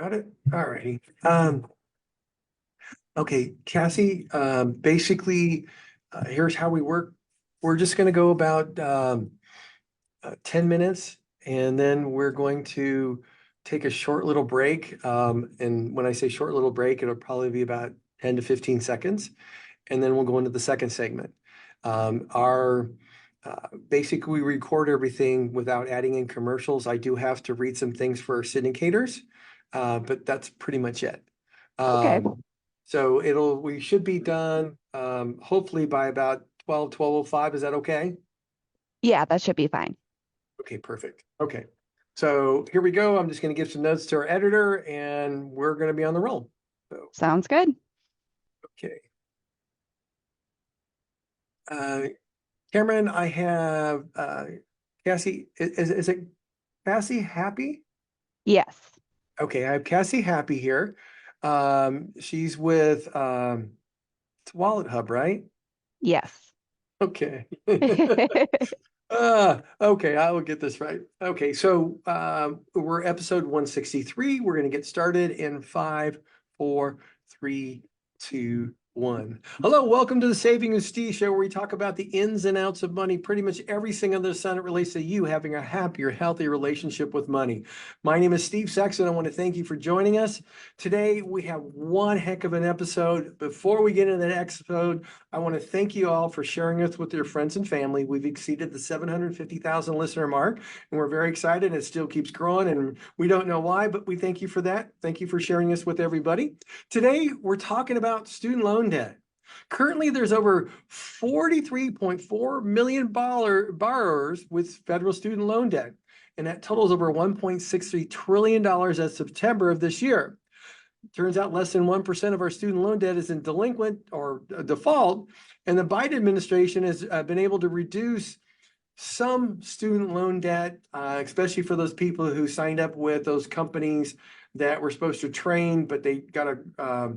Got it. All righty. Okay, Cassie, basically, here's how we work. We're just going to go about 10 minutes, and then we're going to take a short little break. And when I say short little break, it'll probably be about 10 to 15 seconds. And then we'll go into the second segment. Our basically, we record everything without adding in commercials. I do have to read some things for our syndicators, but that's pretty much it. Okay. So we should be done hopefully by about 12:05. Is that okay? Yeah, that should be fine. Okay, perfect. Okay. So here we go. I'm just going to give some notes to our editor and we're going to be on the roll. So, Sounds good. okay. Uh, Cameron, I have Cassie. Is it Cassie Happy? Yes. Okay, I have Cassie Happy here. She's with it's WalletHub, right? Yes. Okay. Okay, I will get this right. Okay, so we're episode 163. We're going to get started in five, four, three, two, one. Hello, welcome to the Saving with Steve show, where we talk about the ins and outs of money, pretty much everything under the sun that relates to you having a happier, healthier relationship with money. My name is Steve Sexton. I want to thank you for joining us. Today, we have one heck of an episode. Before we get into that episode, I want to thank you all for sharing us with your friends and family. We've exceeded the 750,000 listener mark, and we're very excited. It still keeps growing, and we don't know why, but we thank you for that. Thank you for sharing us with everybody. Today, we're talking about student loan debt. Currently, there's over 43.4 million borrowers with federal student loan debt, and that totals over $1.63 trillion as of September of this year. Turns out less than 1% of our student loan debt is in delinquent or default, and the Biden administration has been able to reduce some student loan debt, especially for those people who signed up with those companies that were supposed to train, but they got a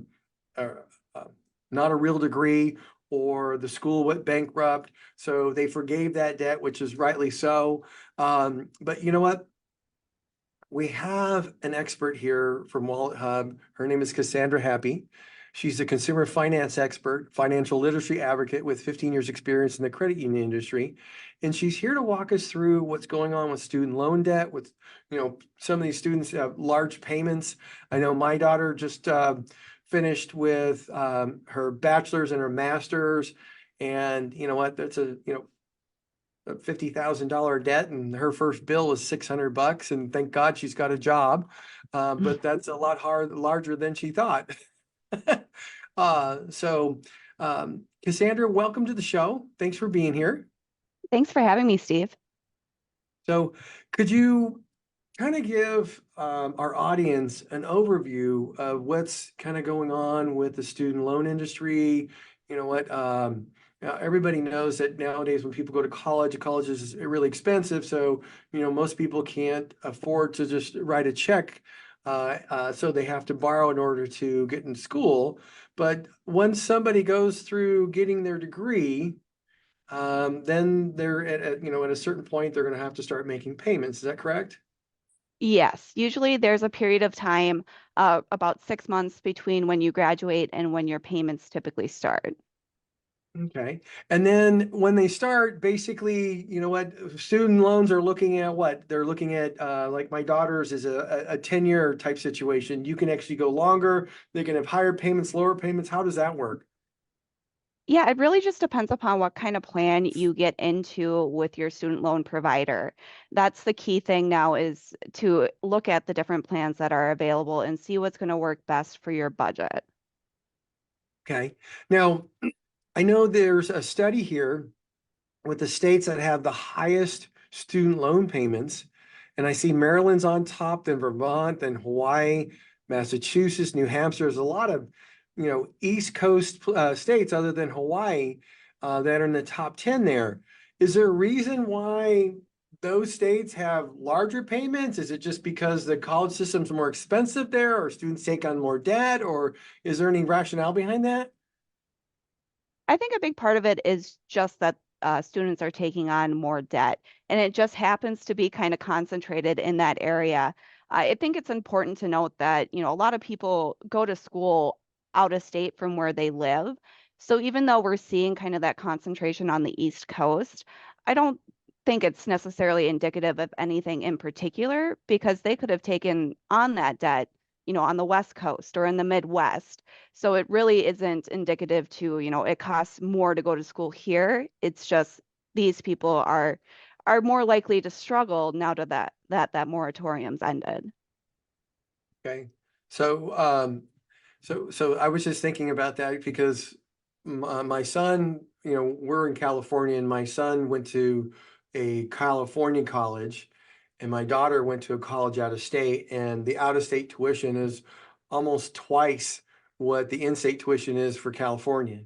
not a real degree, or the school went bankrupt. So they forgave that debt, which is rightly so. But you know what? We have an expert here from WalletHub. Her name is Cassandra Happe. She's a consumer finance expert, financial literacy advocate with 15 years experience in the credit union industry. And she's here to walk us through what's going on with student loan debt, with, some of these students have large payments. I know my daughter just finished with her bachelor's and her master's. And you know what? That's a $50,000 debt, and her first bill was $600, and thank God she's got a job. But that's a lot larger than she thought. So, Cassandra, welcome to the show. Thanks for being here. Thanks for having me, Steve. So, could you kind of give our audience an overview of what's kind of going on with the student loan industry? You know what? Everybody knows that nowadays when people go to college is really expensive. So, most people can't afford to just write a check. So they have to borrow in order to get in school. But once somebody goes through getting their degree, then they're at a certain point, they're going to have to start making payments. Is that correct? Yes, usually there's a period of time, about 6 months between when you graduate and when your payments typically start. Okay. And then when they start, basically, you know what, student loans are looking at what? They're looking at, like my daughter's is a 10-year type situation. You can actually go longer. They can have higher payments, lower payments. How does that work? Yeah, it really just depends upon what kind of plan you get into with your student loan provider. That's the key thing now is to look at the different plans that are available and see what's going to work best for your budget. Okay. Now, I know there's a study here with the states that have the highest student loan payments. And I see Maryland's on top, then Vermont, then Hawaii, Massachusetts, New Hampshire. There's a lot of, East Coast states other than Hawaii that are in the top 10 there. Is there a reason why those states have larger payments? Is it just because the college system's more expensive there, or students take on more debt, or is there any rationale behind that? I think a big part of it is just that students are taking on more debt, and it just happens to be kind of concentrated in that area. I think it's important to note that, a lot of people go to school out of state from where they live. So even though we're seeing kind of that concentration on the East Coast, I don't think it's necessarily indicative of anything in particular because they could have taken on that debt, on the West Coast or in the Midwest. So it really isn't indicative to, it costs more to go to school here. It's just these people are more likely to struggle now to that moratorium's ended. Okay. So, so I was just thinking about that because my son, we're in California and my son went to a California college and my daughter went to a college out of state, and the out of state tuition is almost twice what the in-state tuition is for California.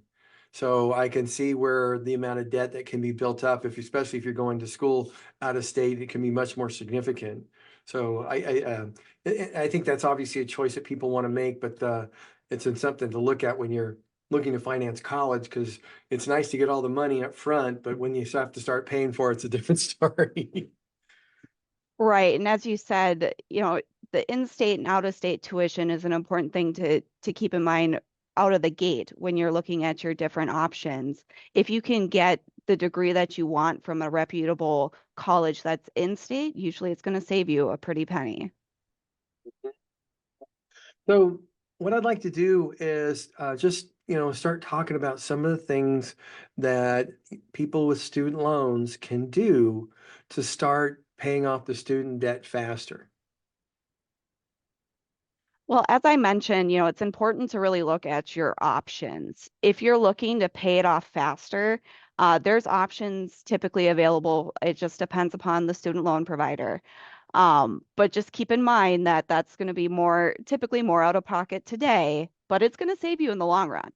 So I can see where the amount of debt that can be built up, especially if you're going to school out of state, it can be much more significant. So I think that's obviously a choice that people want to make, but it's something to look at when you're looking to finance college, because it's nice to get all the money up front, but when you have to start paying for it, it's a different story. Right. And as you said, the in-state and out-of-state tuition is an important thing to keep in mind out of the gate when you're looking at your different options. If you can get the degree that you want from a reputable college that's in-state, usually it's going to save you a pretty penny. So what I'd like to do is just, start talking about some of the things that people with student loans can do to start paying off the student debt faster. Well, as I mentioned, it's important to really look at your options. If you're looking to pay it off faster, there's options typically available. It just depends upon the student loan provider. But just keep in mind that that's going to be typically more out of pocket today, but it's going to save you in the long run.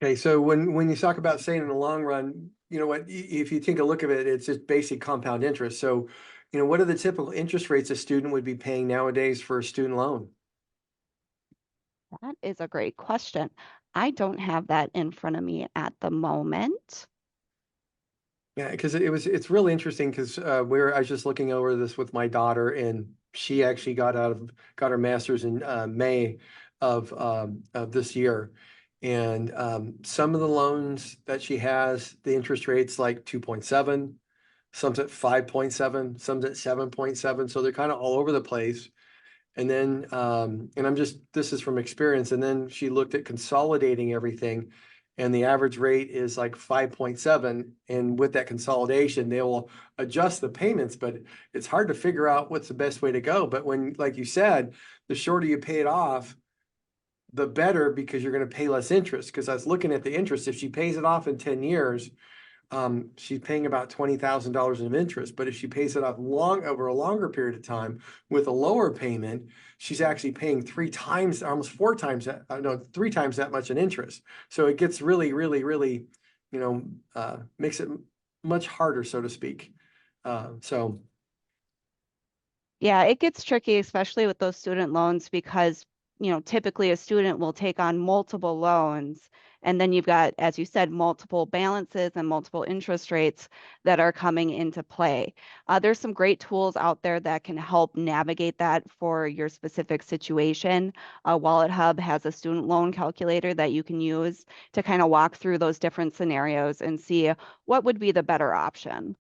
Okay, so when you talk about saying in the long run, you know what, if you take a look at it, it's just basic compound interest. So, what are the typical interest rates a student would be paying nowadays for a student loan? That is a great question. I don't have that in front of me at the moment. Yeah, because it's really interesting because I was just looking over this with my daughter, and she actually got her master's in May of this year. And some of the loans that she has, the interest rate's like 2.7, some's at 5.7, some's at 7.7. So they're kind of all over the place. And then, this is from experience. And then she looked at consolidating everything, and the average rate is like 5.7. And with that consolidation, they will adjust the payments, but it's hard to figure out what's the best way to go. But when, like you said, the shorter you pay it off, the better, because you're going to pay less interest. Because I was looking at the interest, if she pays it off in 10 years, she's paying about $20,000 of interest. But if she pays it off over a longer period of time with a lower payment, she's actually paying three times, almost four times that, no, three times that much in interest. So it gets really, really, really, makes it much harder, so to speak. So Yeah, it gets tricky, especially with those student loans, because, typically a student will take on multiple loans. And then you've got, as you said, multiple balances and multiple interest rates that are coming into play. There's some great tools out there that can help navigate that for your specific situation. WalletHub has a student loan calculator that you can use to kind of walk through those different scenarios and see what would be the better option.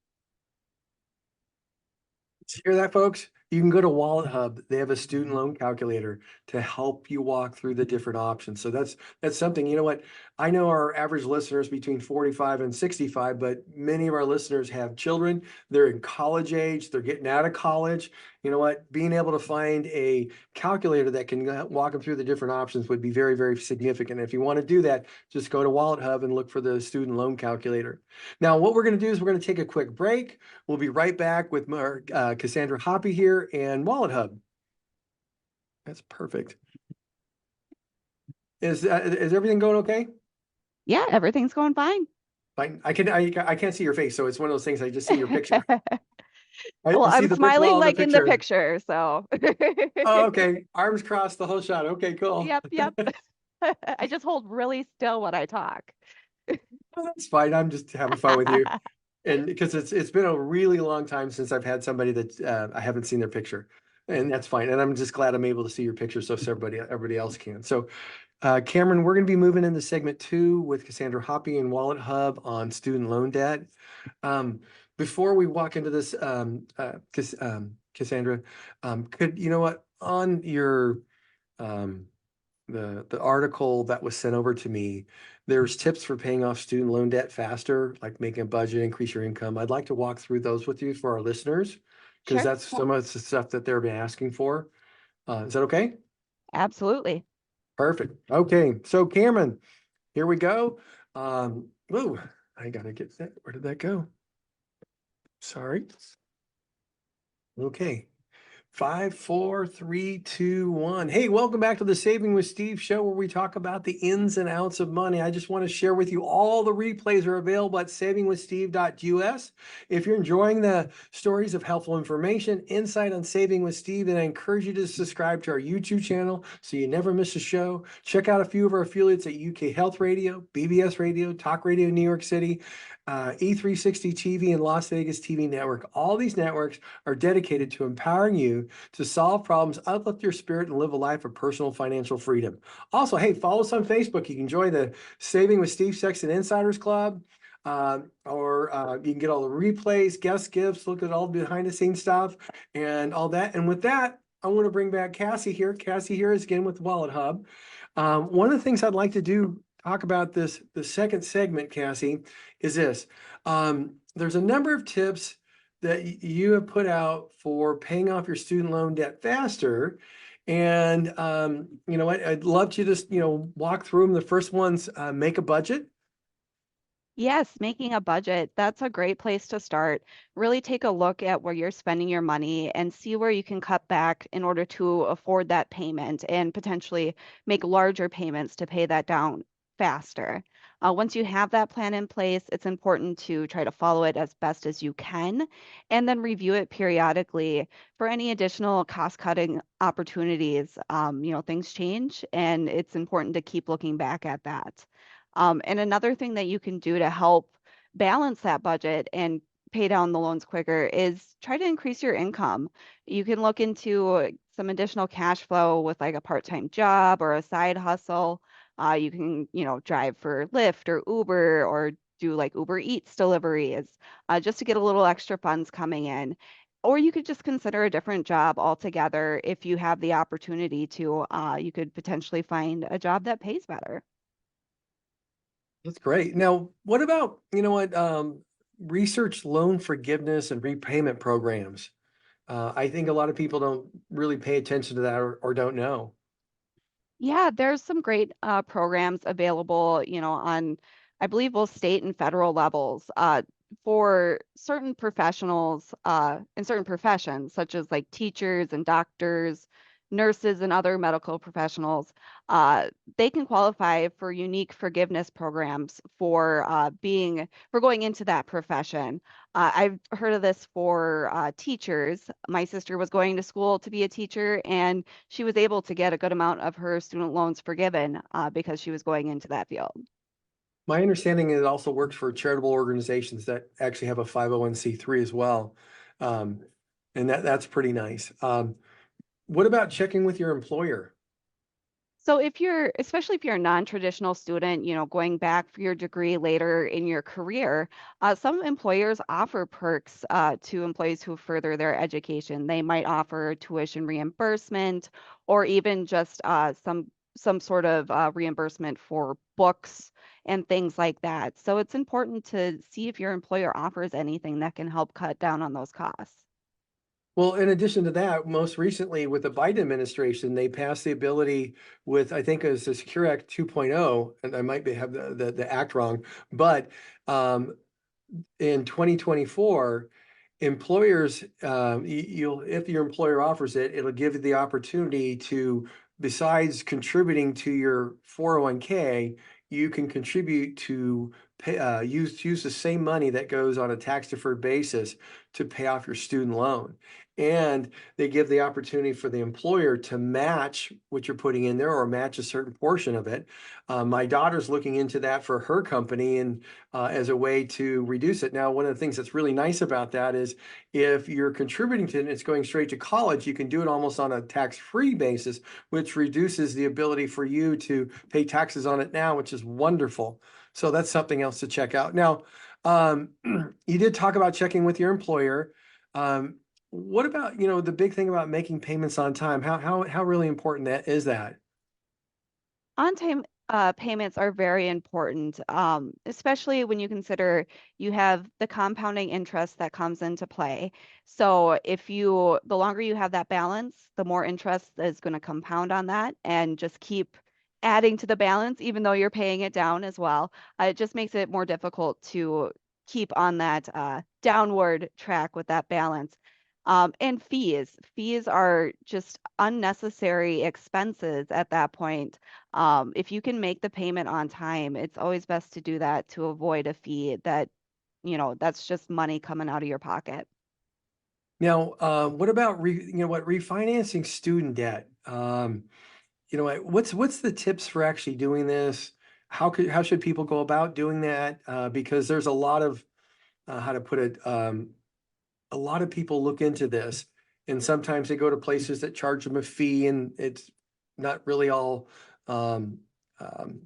hear that, folks? You can go to WalletHub. They have a student loan calculator to help you walk through the different options. So that's something, you know what? I know our average listeners between 45 and 65, but many of our listeners have children. They're in college age, they're getting out of college. You know what? Being able to find a calculator that can walk them through the different options would be very, very significant. If you want to do that, just go to WalletHub and look for the student loan calculator. Now, what we're going to do is we're going to take a quick break. We'll be right back with more Cassandra Happe here and WalletHub. That's perfect. Is everything going okay? Yeah, everything's going fine. Fine. I can't see your face, so it's one of those things. I just see your picture. Well, I see I'm the brick smiling wall in the like in the picture. picture, so. Oh, okay. Arms crossed the whole shot. Okay, cool. Yep, yep. I just hold really still when I talk. Well, that's fine. I'm just having fun with you. And because it's been a really long time since I've had somebody that I haven't seen their picture, and that's fine. And I'm just glad I'm able to see your picture so everybody else can. So, Cameron, we're going to be moving into segment 2 with Cassandra Happe and WalletHub on student loan debt. Um, Before we walk into this, Cassandra, could you know what on your um, the article that was sent over to me, there's tips for paying off student loan debt faster, like making a budget, increase your income. I'd like to walk through those with you for our listeners, because Sure. that's some of the stuff that they've been asking for. Is that okay? Absolutely. Perfect. Okay, so Cameron, here we go. Whoa, I gotta get that. Where did that go? Sorry. Okay. 5, 4, 3, 2, 1. Hey, welcome back to the Saving with Steve show, where we talk about the ins and outs of money. I just want to share with you all the replays are available at savingwithsteve.us. If you're enjoying the stories of helpful information, insight on Saving with Steve, then I encourage you to subscribe to our YouTube channel so you never miss a show. Check out a few of our affiliates at UK Health Radio, BBS Radio, Talk Radio New York City, E360 TV, and Las Vegas TV Network. All these networks are dedicated to empowering you to solve problems, uplift your spirit, and live a life of personal financial freedom. Also, hey, follow us on Facebook. You can join the Saving with Steve Sexton Insiders Club, or you can get all the replays, guest gifts, look at all the behind the scenes stuff and all that. And with that, I want to bring back Cassie here. Cassie here is again with WalletHub. One of the things I'd like to do, talk about this, the second segment, Cassie, is this. There's a number of tips that you have put out for paying off your student loan debt faster. And you know what, I'd love to just, walk through them. The first one's make a budget. Yes, making a budget, that's a great place to start. Really take a look at where you're spending your money and see where you can cut back in order to afford that payment and potentially make larger payments to pay that down faster. Once you have that plan in place, it's important to try to follow it as best as you can and then review it periodically for any additional cost-cutting opportunities. Things change and it's important to keep looking back at that. And another thing that you can do to help balance that budget and pay down the loans quicker is try to increase your income. You can look into some additional cash flow with like a part-time job or a side hustle. You can, drive for Lyft or Uber or do like Uber Eats deliveries just to get a little extra funds coming in. Or you could just consider a different job altogether if you have the opportunity to. You could potentially find a job that pays better. That's great. Now, what about, research loan forgiveness and repayment programs? I think a lot of people don't really pay attention to that, or don't know. Yeah, there's some great programs available, on, I believe, both state and federal levels for certain professionals in certain professions, such as like teachers and doctors, nurses, and other medical professionals. Uh, they can qualify for unique forgiveness programs for going into that profession. I've heard of this for teachers. My sister was going to school to be a teacher, and she was able to get a good amount of her student loans forgiven because she was going into that field. My understanding is it also works for charitable organizations that actually have a 501(c)(3) as well. Um, and that's pretty nice. What about checking with your employer? So especially if you're a non-traditional student, going back for your degree later in your career, some employers offer perks to employees who further their education. They might offer tuition reimbursement or even just some sort of reimbursement for books and things like that. So it's important to see if your employer offers anything that can help cut down on those costs. Well, in addition to that, most recently with the Biden administration, they passed the ability with, I think it was the Secure Act 2.0, and I might have the act wrong, but um, in 2024, employers, you'll, if your employer offers it, it'll give you the opportunity to, besides contributing to your 401(k), you can contribute to pay, use the same money that goes on a tax deferred basis to pay off your student loan. and they give the opportunity for the employer to match what you're putting in there or match a certain portion of it. My daughter's looking into that for her company and as a way to reduce it. Now, one of the things that's really nice about that is if you're contributing to it and it's going straight to college, you can do it almost on a tax-free basis, which reduces the ability for you to pay taxes on it now, which is wonderful. So that's something else to check out. Now, you did talk about checking with your employer. Um, what about, the big thing about making payments on time? How really important that is that? On-time payments are very important, especially when you consider you have the compounding interest that comes into play. So the longer you have that balance, the more interest is going to compound on that and just keep adding to the balance, even though you're paying it down as well. It just makes it more difficult to keep on that downward track with that balance. And fees are just unnecessary expenses at that point. If you can make the payment on time, it's always best to do that to avoid a fee that's just money coming out of your pocket. Now, what about refinancing student debt? What's the tips for actually doing this? How should people go about doing that? Because there's a lot of how to put it. A lot of people look into this, and sometimes they go to places that charge them a fee, and it's not really all. Um,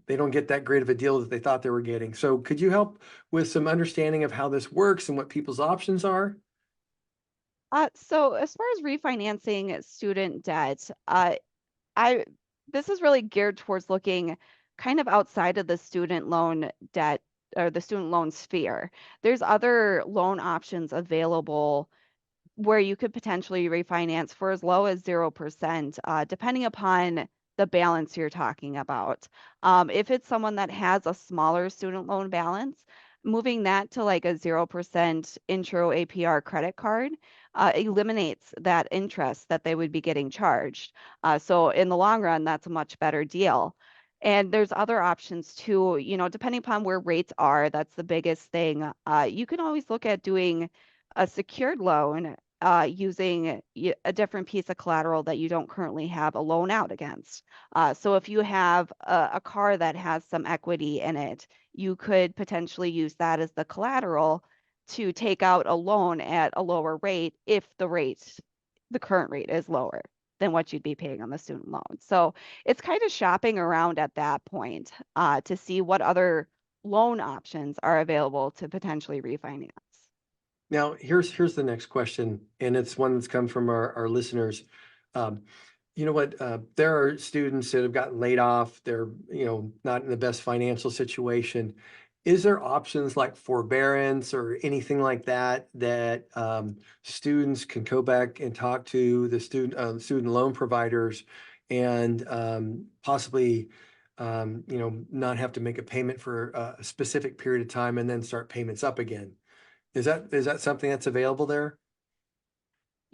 they don't get that great of a deal that they thought they were getting. So, could you help with some understanding of how this works and what people's options are? So as far as refinancing student debt, I this is really geared towards looking kind of outside of the student loan debt or the student loan sphere. There's other loan options available where you could potentially refinance for as low as 0%, depending upon the balance you're talking about. If it's someone that has a smaller student loan balance, moving that to like a 0% intro APR credit card eliminates that interest that they would be getting charged. So in the long run, that's a much better deal. And there's other options too, depending upon where rates are, that's the biggest thing. You can always look at doing a secured loan using a different piece of collateral that you don't currently have a loan out against. So if you have a car that has some equity in it, you could potentially use that as the collateral to take out a loan at a lower rate if the current rate is lower than what you'd be paying on the student loan. So it's kind of shopping around at that point to see what other loan options are available to potentially refinance. Now, here's the next question, and it's one that's come from our listeners. Um, you know what? There are students that have gotten laid off. They're, not in the best financial situation. Is there options like forbearance or anything like that that students can go back and talk to the student loan providers and possibly, not have to make a payment for a specific period of time and then start payments up again? Is that something that's available there?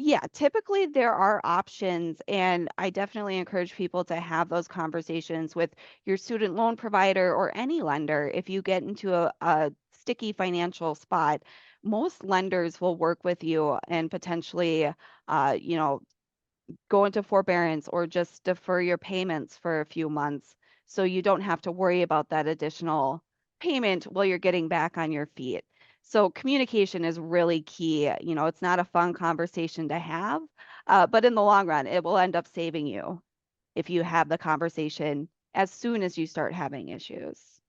Yeah, typically there are options, and I definitely encourage people to have those conversations with your student loan provider or any lender. If you get into a sticky financial spot, most lenders will work with you and potentially, uh, you know, go into forbearance or just defer your payments for a few months so you don't have to worry about that additional payment while you're getting back on your feet. So communication is really key. It's not a fun conversation to have, but in the long run, it will end up saving you if you have the conversation as soon as you start having issues.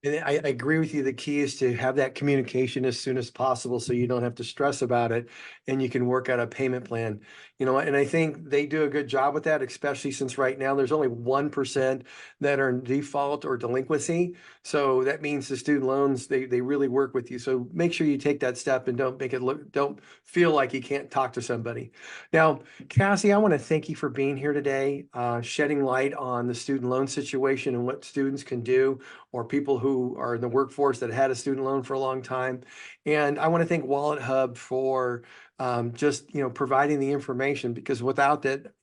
And I agree with you. The key is to have that communication as soon as possible so you don't have to stress about it and you can work out a payment plan. And I think they do a good job with that, especially since right now there's only 1% that are in default or delinquency. So that means the student loans, they really work with you. So make sure you take that step and don't feel like you can't talk to somebody. Now, Cassie, I want to thank you for being here today, shedding light on the student loan situation and what students can do or people who are in the workforce that had a student loan for a long time. And I want to thank WalletHub for just providing the information because without that,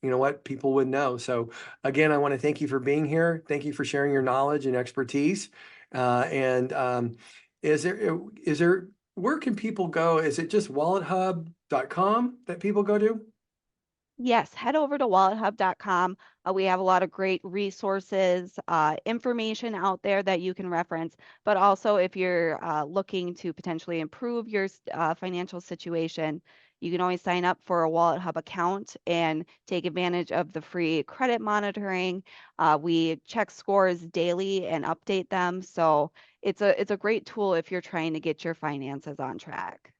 people would know. So again, I want to thank you for being here. Thank you for sharing your knowledge and expertise. And is there where can people go? Is it just wallethub.org wallethub.com that people go to? Yes, head over to wallethub.com. We have a lot of great resources, information out there that you can reference. But also, if you're looking to potentially improve your financial situation, you can always sign up for a WalletHub account and take advantage of the free credit monitoring. We check scores daily and update them. So it's a great tool if you're trying to get your finances on track.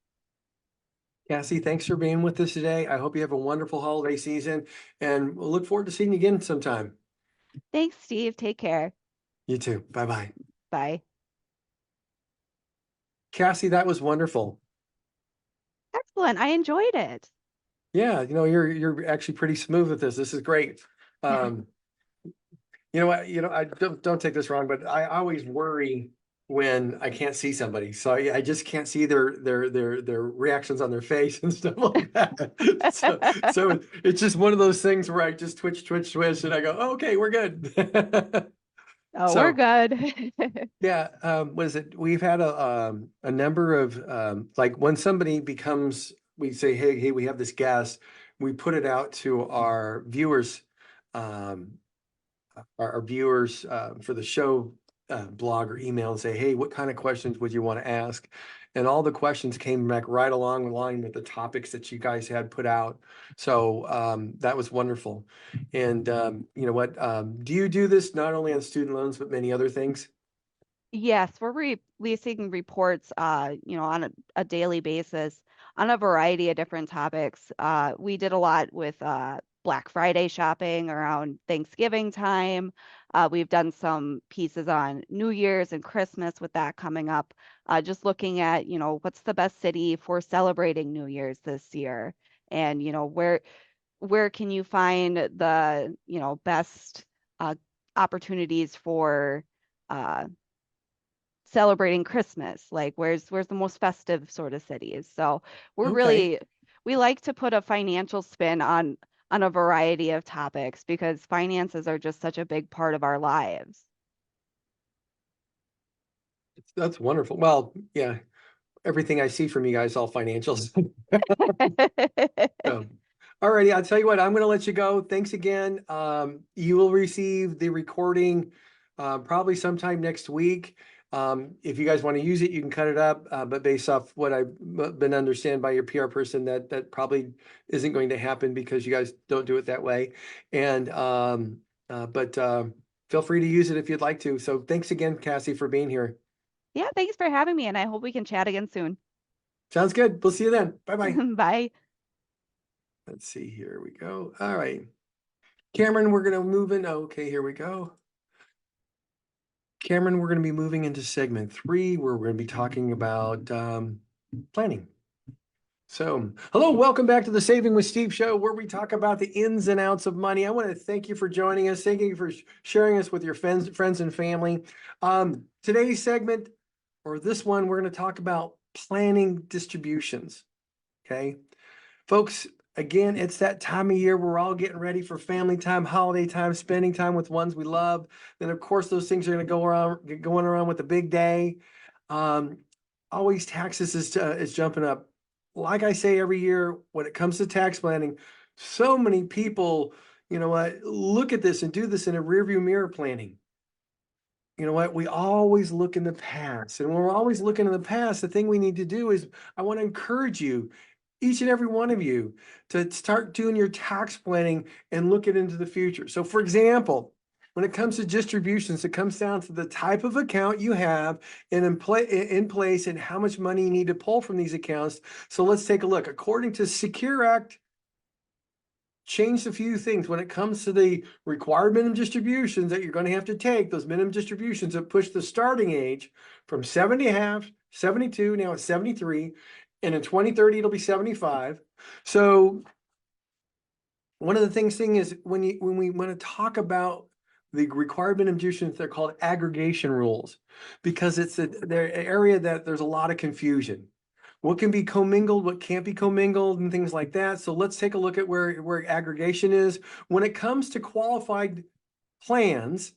Cassie, thanks for being with us today. I hope you have a wonderful holiday season, and we'll look forward to seeing you again sometime. Thanks, Steve. Take care. You too. Bye-bye. Bye. Cassie, that was wonderful. Excellent. I enjoyed it. Yeah, you're actually pretty smooth with this. This is great. Um, I don't take this wrong, but I always worry when I can't see somebody. So I just can't see their reactions on their face and stuff like that. So it's just one of those things where I just twitch, and I go, oh, okay, we're good. Oh, we're So good. yeah, what is it? We've had a number of like when somebody becomes, we say, hey, we have this guest, we put it out to our viewers, um, our viewers for the show blog or email and say, hey, what kind of questions would you want to ask? And all the questions came back right along the line with the topics that you guys had put out. So that was wonderful. And you know what? Do you do this not only on student loans, but many other things? Yes, we're releasing reports, on a daily basis on a variety of different topics. We did a lot with Black Friday shopping around Thanksgiving time. We've done some pieces on New Year's and Christmas with that coming up. Just looking at, what's the best city for celebrating New Year's this year, and where can you find the, best uh, opportunities for uh, celebrating Christmas? Like where's the most festive sort of cities? So we're Okay. really we like to put a financial spin on a variety of topics because finances are just such a big part of our lives. That's wonderful. Well, yeah, everything I see from you guys, all financials. So, all righty, I'll tell you what, I'm going to let you go. Thanks again. You will receive the recording probably sometime next week. If you guys want to use it, you can cut it up. But based off what I've been understand by your PR person, that probably isn't going to happen because you guys don't do it that way. And but feel free to use it if you'd like to. So thanks again, Cassie, for being here. Yeah, thanks for having me, and I hope we can chat again soon. Sounds good. We'll see you then. Bye-bye. Bye. Let's see, here we go. All right. Cameron, we're going to move in. Okay, here we go. Cameron, we're going to be moving into segment 3, where we're going to be talking about planning. So, hello, welcome back to the Saving with Steve show, where we talk about the ins and outs of money. I want to thank you for joining us. Thank you for sharing us with your friends and family. Today's segment, or this one, we're going to talk about planning distributions. Okay. Folks, again, it's that time of year where we're all getting ready for family time, holiday time, spending time with ones we love. Then, of course, those things are going to going around with the big day. Always taxes is jumping up. Like I say every year, when it comes to tax planning, so many people, you know what, look at this and do this in a rearview mirror planning. You know what? We always look in the past. And when we're always looking in the past, the thing we need to do is I want to encourage you, each and every one of you, to start doing your tax planning and look it into the future. So for example, when it comes to distributions, it comes down to the type of account you have and in place and how much money you need to pull from these accounts. So let's take a look. According to Secure Act, changed a few things when it comes to the required minimum distributions that you're going to have to take. Those minimum distributions that push the starting age from 70 and a half, 72, now it's 73, and in 2030 it'll be 75. So one of the thing is when we want to talk about the required minimum distributions, they're called aggregation rules because it's they're an area that there's a lot of confusion. What can be commingled, what can't be commingled, and things like that. So let's take a look at where aggregation is. When it comes to qualified plans,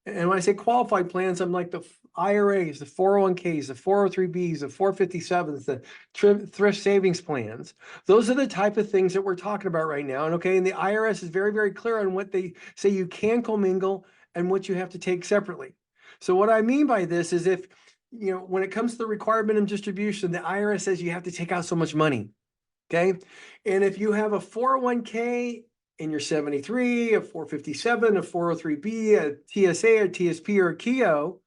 And when I say qualified plans, I'm like the IRAs, the 401ks, the 403bs, the 457s, the thrift savings plans. Those are the type of things that we're talking about right now. And okay, and the IRS is very, very clear on what they say you can commingle and what you have to take separately. So what I mean by this is if, when it comes to the required minimum distribution, the IRS says you have to take out so much money. Okay. And if you have a 401k and you're 73, a 457, a 403b, a TSA, a TSP, or a KEO,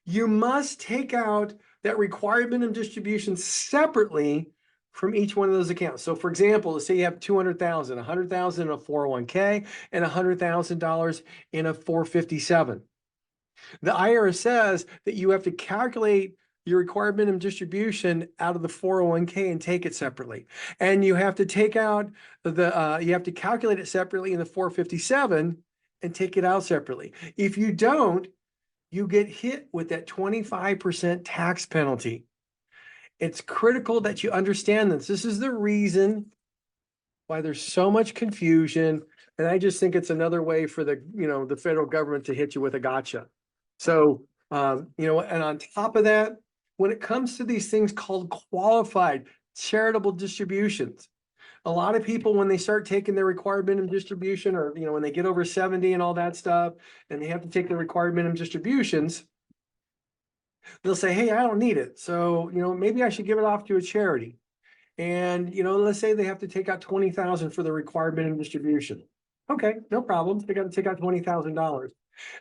you must take out that required minimum distribution separately from each one of those accounts. So for example, let's say you have 200,000, 100,000 in a 401k and $100,000 in a 457. The IRS says that you have to calculate your required minimum distribution out of the 401k and take it separately. And you have to take out you have to calculate it separately in the 457 and take it out separately. If you don't, you get hit with that 25% tax penalty. It's critical that you understand this. This is the reason why there's so much confusion. And I just think it's another way for the federal government to hit you with a gotcha. So, and on top of that, when it comes to these things called qualified charitable distributions, a lot of people, when they start taking their required minimum distribution, or, when they get over 70 and all that stuff, and they have to take the required minimum distributions, they'll say, hey, I don't need it. So, maybe I should give it off to a charity. And, let's say they have to take out 20,000 for the required minimum distribution. Okay, no problem. They got to take out $20,000.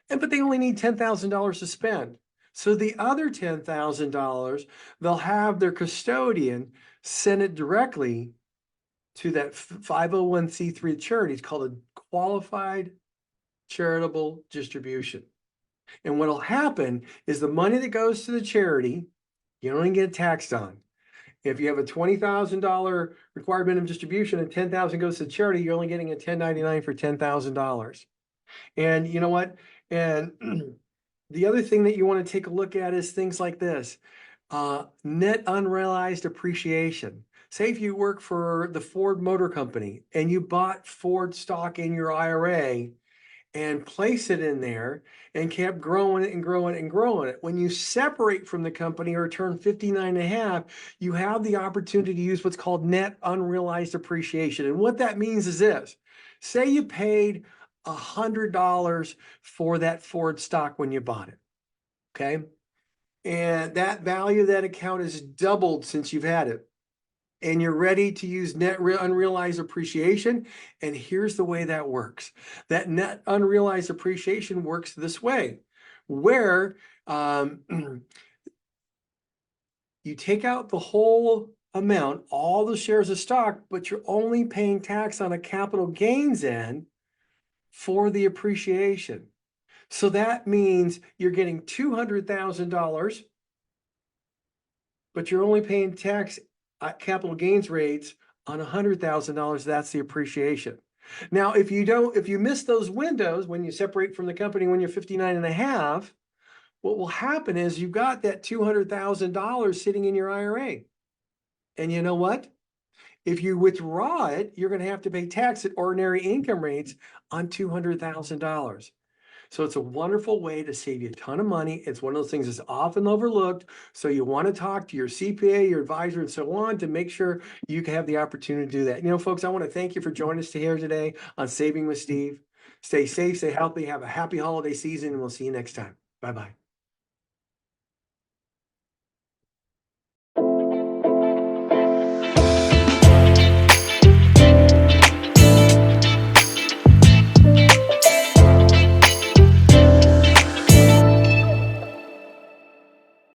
But they only need $10,000 to spend. So the other $10,000, they'll have their custodian send it directly to that 501c3 charity. It's called a qualified charitable distribution. And what'll happen is the money that goes to the charity, you don't even get taxed on. If you have a $20,000 required minimum distribution and $10,000 goes to charity, you're only getting a 1099 for $10,000. And you know what? And the other thing that you want to take a look at is things like this. Net unrealized appreciation. Say if you work for the Ford Motor Company and you bought Ford stock in your IRA and place it in there and kept growing it and growing it and growing it. When you separate from the company or turn 59 and a half, you have the opportunity to use what's called net unrealized appreciation. And what that means is this. Say you paid $100 for that Ford stock when you bought it, okay? And that value of that account has doubled since you've had it. And you're ready to use net unrealized appreciation. And here's the way that works. That net unrealized appreciation works this way, where you take out the whole amount, all the shares of stock, but you're only paying tax on a capital gains end for the appreciation. So that means you're getting $200,000, but you're only paying tax capital gains rates on $100,000. That's the appreciation. Now, if you miss those windows when you separate from the company when you're 59 and a half, what will happen is you've got that $200,000 sitting in your IRA. And you know what? If you withdraw it, you're going to have to pay tax at ordinary income rates on $200,000. So it's a wonderful way to save you a ton of money. It's one of those things that's often overlooked. So you want to talk to your CPA, your advisor, and so on to make sure you can have the opportunity to do that. Folks, I want to thank you for joining us here today on Saving with Steve. Stay safe, stay healthy, have a happy holiday season, and we'll see you next time. Bye-bye.